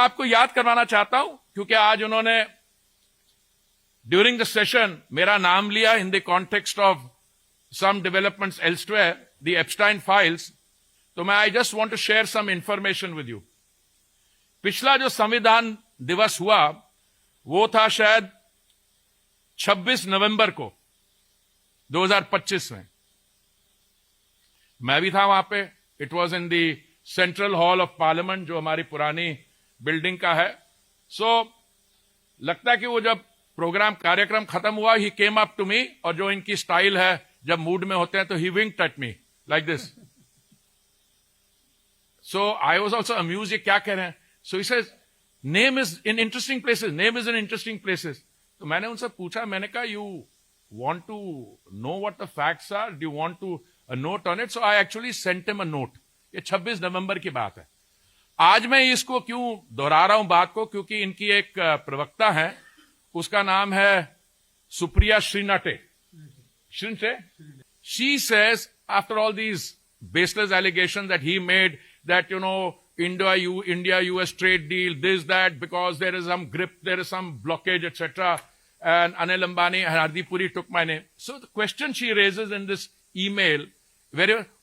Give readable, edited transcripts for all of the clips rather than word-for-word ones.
आपको याद करवाना चाहता हूं क्योंकि आज उन्होंने ड्यूरिंग द सेशन मेरा नाम लिया in the context of some developments elsewhere, the Epstein files. तो मैं I just want to share some information with you. पिछला जो संविधान दिवस हुआ वो था शायद 26 नवंबर को 2025 में। मैं भी था वहां पे। It was in the central hall of parliament, जो हमारी पुरानी बिल्डिंग का है। सो लगता है कि वो जब प्रोग्राम कार्यक्रम खत्म हुआ, ही केम अप टू मी, और जो इनकी स्टाइल है जब मूड में होते हैं तो he winked at me like this. So I was also amused, ये क्या कह रहे हैं। So he says name is in interesting places, name is in interesting places. तो मैंने उनसे पूछा, मैंने कहा you want to know what the facts are, do you want to a note on it? So I actually sent him a note. ये 26 नवंबर की बात है। आज मैं इसको क्यों दोहरा रहा हूं बात को, क्योंकि इनकी एक प्रवक्ता है, उसका नाम है Supriya श्रीनाटे। She says, after all these baseless allegations that he made, that, you know, India-US trade deal, this, that, because there is some grip, there is some blockage, etc. And Anil Ambani and Hardeep Puri took my name. So the question she raises in this email,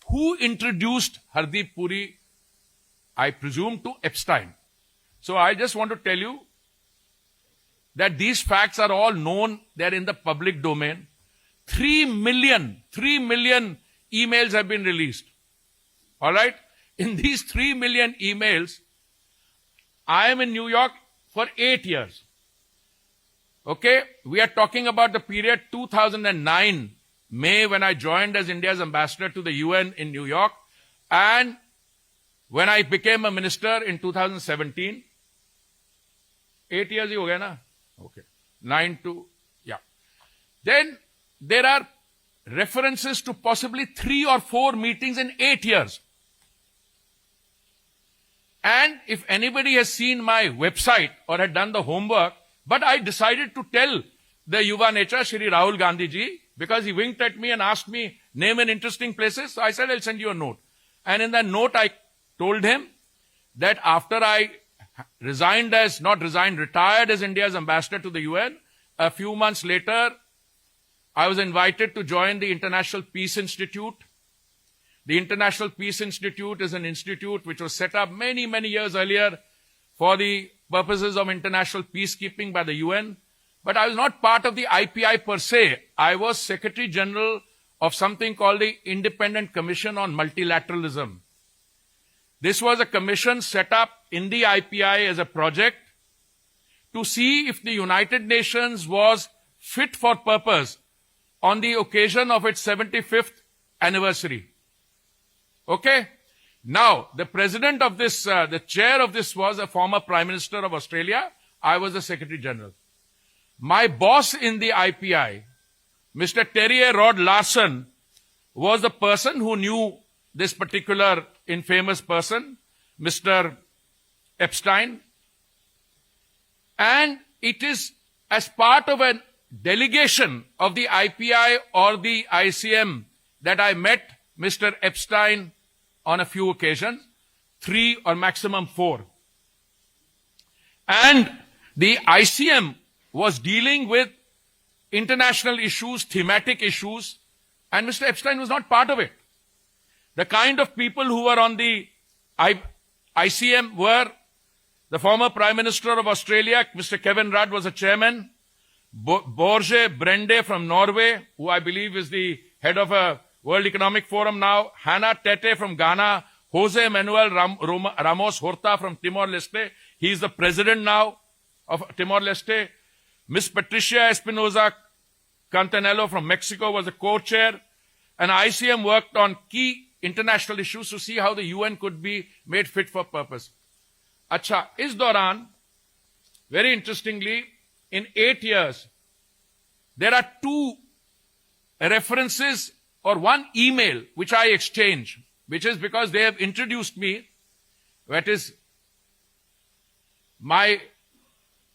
who introduced Hardeep Puri, I presume, to Epstein. So I just want to tell you that these facts are all known, they're in the public domain. 3 million emails have been released. All right? In these 3 million emails, I am in New York for 8 years. Okay? We are talking about the period 2009, May, when I joined as India's ambassador to the UN in New York, and when I became a minister in 2017. 8 years hi ho gaya na? Okay. 9 to, yeah. Then there are references to possibly 3 or 4 meetings in 8 years. And if anybody has seen my website or had done the homework, but I decided to tell the Yuva Necha, Shri Rahul Gandhi ji, because he winked at me and asked me, name an interesting places. So I said, I'll send you a note. And in that note, I told him that after I retired as India's ambassador to the UN, a few months later, I was invited to join the International Peace Institute. The International Peace Institute is an institute which was set up many years earlier for the purposes of international peacekeeping by the UN. But I was not part of the IPI per se. I was Secretary General of something called the Independent Commission on Multilateralism. This was a commission set up in the IPI as a project to see if the United Nations was fit for purpose on the occasion of its 75th anniversary. Okay? Now, the president of this, the chair of this was a former Prime Minister of Australia. I was the Secretary General. My boss in the IPI, Mr. Terry Rod Larson, was the person who knew this particular infamous person, Mr. Epstein. And it is as part of a delegation of the IPI or the ICM that I met Mr. Epstein on a few occasions, 3 or maximum 4. And the ICM was dealing with international issues, thematic issues, and Mr. Epstein was not part of it. The kind of people who were on the ICM were the former Prime Minister of Australia, Mr. Kevin Rudd, was a chairman. Borge Brende from Norway, who I believe is the head of a World Economic Forum now. Hannah Tete from Ghana. Jose Manuel Ramos Horta from Timor-Leste. He is the president now of Timor-Leste. Miss Patricia Espinoza Cantanello from Mexico was a co-chair. And ICM worked on key international issues to see how the UN could be made fit for purpose. Acha, is Doran, very interestingly, in 8 years, there are 2 references or 1 email which I exchange, which is because they have introduced me, that is, my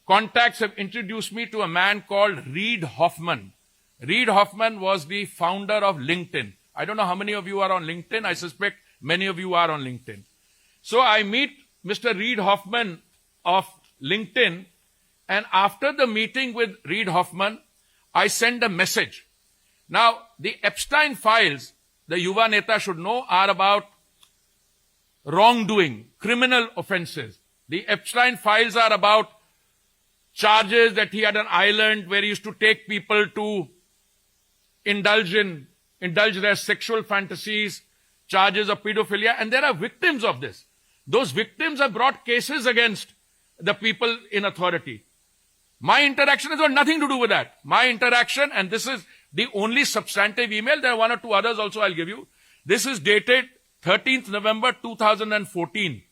contacts have introduced me to a man called Reid Hoffman. Reid Hoffman was the founder of LinkedIn. I don't know how many of you are on LinkedIn. I suspect many of you are on LinkedIn. So I meet Mr. Reid Hoffman of LinkedIn, and after the meeting with Reid Hoffman, I sent a message. Now, the Epstein files, the Yuva Neta should know, are about wrongdoing, criminal offenses. The Epstein files are about charges that he had an island where he used to take people to indulge their sexual fantasies, charges of pedophilia, and there are victims of this. Those victims have brought cases against the people in authority. My interaction has got nothing to do with that. My interaction, and this is the only substantive email, there are one or two others also I'll give you. This is dated 13th November 2014.